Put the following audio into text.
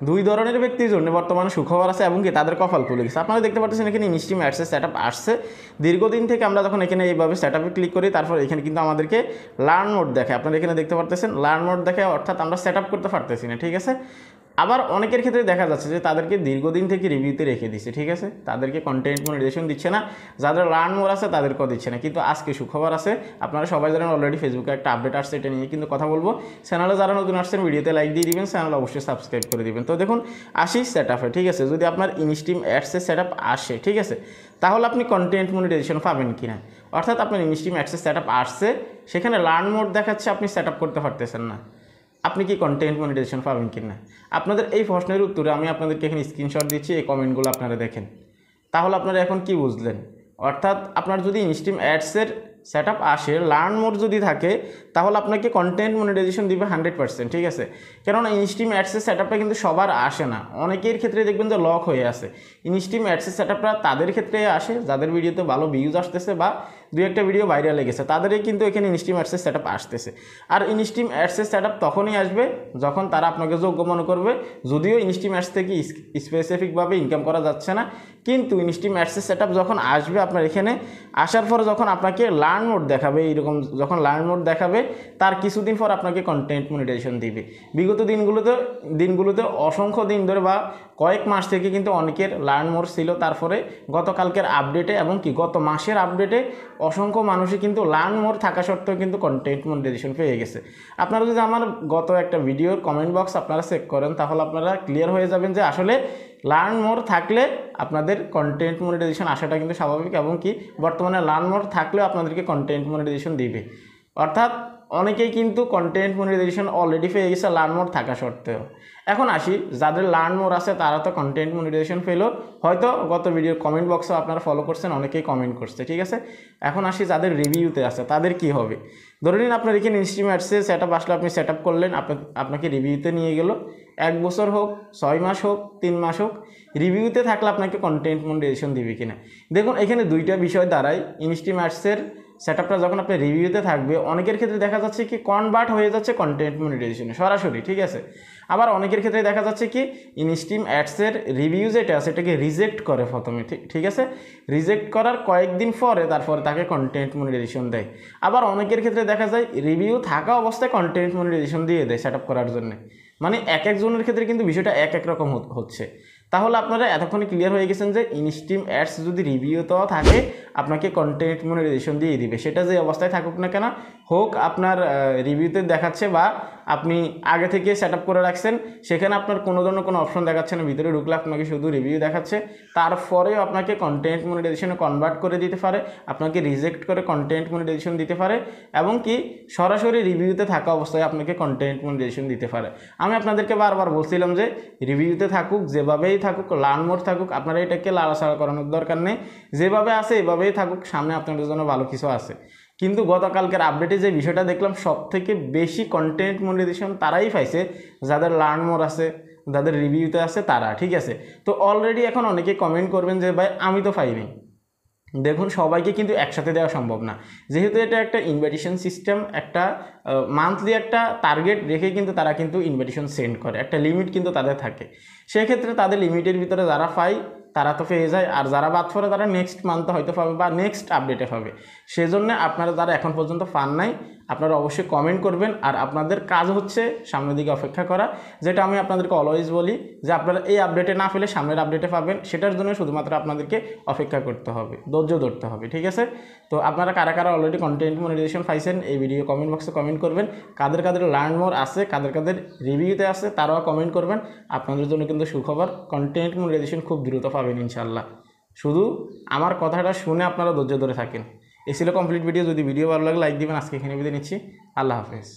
দুই ধরনের ব্যক্তির জন্য বর্তমানে সুখবর আছে এবং কি তাদের কপাল খুলে গেছে। আপনারা দেখতে পাচ্ছেন এখানে ইনস্ট্রিম অ্যাডসের সেটআপ আসছে দীর্ঘদিন থেকে। আমরা যখন এখানে এইভাবে সেটআপে ক্লিক করি তারপর এখানে কিন্তু আমাদেরকে লার্ন মোড দেখায়। আপনারা এখানে দেখতে পারতেছেন লার্ন মোড দেখায়, অর্থাৎ আমরা সেটআপ করতে পারতেছি না, ঠিক আছে। আবার অনেকের ক্ষেত্রে দেখা যাচ্ছে যে তাদেরকে দীর্ঘদিন থেকে রিভিউতে রেখে দিচ্ছে, ঠিক আছে, তাদেরকে কন্টেন্ট মনিটাইজেশন দিচ্ছে না, যাদের লার্ন মোর আছে তাদেরকেও দিচ্ছে না। কিন্তু আজকে সুখবর আছে, আপনারা সবাই জানেন অলরেডি ফেসবুকে একটা আপডেট আসছে, এটা নিয়ে কিন্তু কথা বলবো। চ্যানেলে যারা নতুন আসছেন ভিডিওতে লাইক দিয়ে দিবেন, চ্যানেল অবশ্যই সাবস্ক্রাইব করে দিবেন। তো দেখুন আসি সেটআপে, ঠিক আছে, যদি আপনার ইনস্ট্রিম অ্যাডসের সেটআপ আসে, ঠিক আছে, তাহলে আপনি কন্টেন্ট মনিটাইজেশন পাবেন কি না। অর্থাৎ আপনার ইনস্ট্রিম অ্যাডসের সেটআপ আসছে, সেখানে লার্ন মোড দেখাচ্ছে, আপনি সেটআপ করতে পারতেছেন না, আপনি কি কন্টেন্ট মনিটাইজেশন পাবেন কি না। আপনাদের এই প্রশ্নের উত্তরে আমি আপনাদেরকে এখানে স্ক্রিনশট দিচ্ছি, এই কমেন্টগুলো আপনারা দেখেন, তাহলে আপনারা এখন কি বুঝলেন। অর্থাৎ আপনার যদি ইনস্ট্রিম অ্যাডসের সেটআপ আসে, লার্ন মোড যদি থাকে, তাহলে আপনাকে কন্টেন্ট মনিটাইজেশন দিবে 100%, ঠিক আছে। কেননা ইনস্ট্রিম অ্যাডসের সেটআপটা কিন্তু সবার আসে না, অনেকের ক্ষেত্রে দেখবেন যে লক হয়ে আছে। ইনস্ট্রিম অ্যাডসের সেটআপটা তাদের ক্ষেত্রে আসে যাদের ভিডিওতে ভালো ভিউজ আসতেছে বা দুই একটা ভিডিও ভাইরাল লেগেছে, তাদেরই কিন্তু এখানে ইনস্ট্রিম অ্যাডসের সেটআপ আসতেছে। আর ইনস্ট্রিম অ্যাডসের সেটআপ তখনই আসবে যখন তারা আপনাকে যোগ্য মনে করবে। যদিও ইনস্ট্রিম অ্যাডস থেকে স্পেসিফিকভাবে ইনকাম করা যাচ্ছে না, কিন্তু ইনস্ট্রিম অ্যাডসের সেটআপ যখন আসবে আপনার এখানে আসার পর যখন আপনাকে লার্ন মোড দেখাবে, এইরকম যখন লার্ন মোড দেখাবে তার কিছুদিন পর আপনাকে কন্টেন্ট মনিটাইজেশন দিবে। বিগত দিনগুলোতে অসংখ্য দিন ধরে বা কয়েক মাস থেকে কিন্তু অনেকের লার্ন মোড ছিল, তারপরে গতকালকের আপডেটে এবং কি গত মাসের আপডেটে অসংখ্য মানুষই কিন্তু লার্ন মোড থাকা সত্ত্বেও কিন্তু কন্টেন্ট মনিটাইজেশন পেয়ে গেছে। আপনারা যদি আমার গত একটা ভিডিওর কমেন্ট বক্স আপনারা চেক করেন, তাহলে আপনারা ক্লিয়ার হয়ে যাবেন যে আসলে লার্ন মোর থাকলে আপনাদের কন্টেন্ট মনিটাইজেশন আসাটা কিন্তু স্বাভাবিক, এবং কি বর্তমানে লার্ন মোর থাকলেও আপনাদেরকে কন্টেন্ট মনিটাইজেশন দিবে। অর্থাৎ অনেকেই কিন্তু কন্টেন্ট মনিটাইজেশন অলরেডি পেয়ে গেছে লার্ন মোর থাকা সত্ত্বেও। এখন আসি যাদের লার্ন মোর আছে তারা তো কন্টেন্ট মনিটাইজেশন পেলো, হয়তো গত ভিডিওর কমেন্ট বক্সেও আপনারা ফলো করছেন, অনেকেই কমেন্ট করছে, ঠিক আছে। এখন আসি যাদের রিভিউতে আছে তাদের কি হবে। ধরে নিন আপনার এখানে ইনস্ট্রিম অ্যাডসে সেটআপ আসলে, আপনি সেটআপ করলেন, আপনাকে রিভিউতে নিয়ে গেল, 1 বছর হোক, 6 মাস হোক, 3 মাস হোক, রিভিউতে থাকলে আপনাকে কন্টেন্ট মনিটাইজেশন দিবে কিনা। দেখুন এখানে দুইটা বিষয় দাঁড়ায়। ইনস্ট্রিম অ্যাডসের সেটআপটা যখন আপনি রিভিউতে থাকবে, অনেকের ক্ষেত্রে দেখা যাচ্ছে কি কনভার্ট হয়ে যাচ্ছে কন্টেন্ট মনিটাইজেশনে সরাসরি, ঠিক আছে। আবার অনেকের ক্ষেত্রে দেখা যাচ্ছে কি ইনস্ট্রিম অ্যাডসের রিভিউ যেটা আছে এটাকে রিজেক্ট করে প্রথমে, ঠিক আছে, রিজেক্ট করার কয়েকদিন পরে তারপরে তাকে কন্টেন্ট মনিটাইজেশন দেয়। আবার অনেকের ক্ষেত্রে দেখা যায় রিভিউ থাকা অবস্থায় কন্টেন্ট মনিটাইজেশন দিয়ে দেয় সেটআপ করার জন্য। মানে এক একজনের ক্ষেত্রে কিন্তু বিষয়টা এক এক রকম হচ্ছে। তাহলে আপনারা এতক্ষণে ক্লিয়ার হয়ে গেছেন যে ইনস্ট্রিম অ্যাডস যদি রিভিউতেও থাকে আপনাকে কন্টেন্ট মনিটাইজেশন দিয়ে দিবে, সেটা যে অবস্থায় থাকুক না কেন, হোক আপনার রিভিউতে দেখাচ্ছে বা আপনি আগে থেকে সেটআপ করে রাখছেন, সেখানে আপনার কোনো ধরনের কোনো অপশন দেখাচ্ছে না, ভিতরে ঢুকলে আপনাকে শুধু রিভিউ দেখাচ্ছে, তারপরেও আপনাকে কন্টেন্ট মনিটাইজেশনে কনভার্ট করে দিতে পারে, আপনাকে রিজেক্ট করে কন্টেন্ট মনিটাইজেশন দিতে পারে, এবং কি সরাসরি রিভিউতে থাকা অবস্থায় আপনাকে কন্টেন্ট মনিটাইজেশন দিতে পারে। আমি আপনাদেরকে বারবার বলছিলাম যে রিভিউতে থাকুক, যেভাবেই থাকুক, লার্ন মোড থাকুক, আপনারা এটাকে লাড়াছাড়া করানোর দরকার নেই, যেভাবে আছে এভাবেই থাকুক, সামনে আপনাদের জন্য ভালো কিছু আছে। কিন্তু গতকালকের আপডেটে যে বিষয়টা দেখলাম, সবথেকে বেশি কন্টেন্ট মনিটাইজেশন তারাই পাইছে যাদের লার্ন মোড আছে, যাদের রিভিউতে আছে তারা, ঠিক আছে। তো অলরেডি এখন অনেকে কমেন্ট করবেন যে ভাই আমি তো পাইনি। দেখুন সবাইকে কিন্তু একসাথে দেওয়া সম্ভব না, যেহেতু এটা একটা ইনভাইটেশন সিস্টেম, একটা মান্থলি একটা টার্গেট রেখে কিন্তু তারা কিন্তু ইনভাইটেশন সেন্ড করে, একটা লিমিট কিন্তু তাদের থাকে। সেক্ষেত্রে তাদের লিমিটের ভিতরে যারা পায় তারা তো পেয়ে যায়, আর যারা বাদ পড়ে তারা নেক্সট মান্থে হয়তো পাবে বা নেক্সট আপডেটে পাবে। সেজন্য আপনারা যারা এখন পর্যন্ত পান নাই, আপনারা অবশ্যই কমেন্ট করবেন, আর আপনাদের কাজ হচ্ছে সামনের দিকে অপেক্ষা করা, যেটা আমি আপনাদেরকে অলওয়েজ বলি যে আপনারা এই আপডেটে না পেলে সামনের আপডেটে পাবেন, সেটার জন্য শুধুমাত্র আপনাদেরকে অপেক্ষা করতে হবে, ধৈর্য ধরতে হবে, ঠিক আছে। তো আপনারা কারা কারা অলরেডি কন্টেন্ট মনিটাইজেশন পাইছেন এই ভিডিও কমেন্ট বক্সে কমেন্ট করবেন, কাদের কাদের লার্ন মোর আছে, কাদের কাদের রিভিউতে আছে তারাও কমেন্ট করবেন। আপনাদের জন্য কিন্তু সুখবর, কন্টেন্ট মনিটাইজেশন খুব দ্রুত পাবেন ইনশাল্লাহ। শুধু আমার কথাটা শুনে আপনারা ধৈর্য ধরে থাকেন। এই ছিল কমপ্লিট ভিডিও। যদি ভিডিও ভালো লাগে লাইক দিবেন। আজকে এখানে বিদায় নিচ্ছি। আল্লাহ হাফেজ।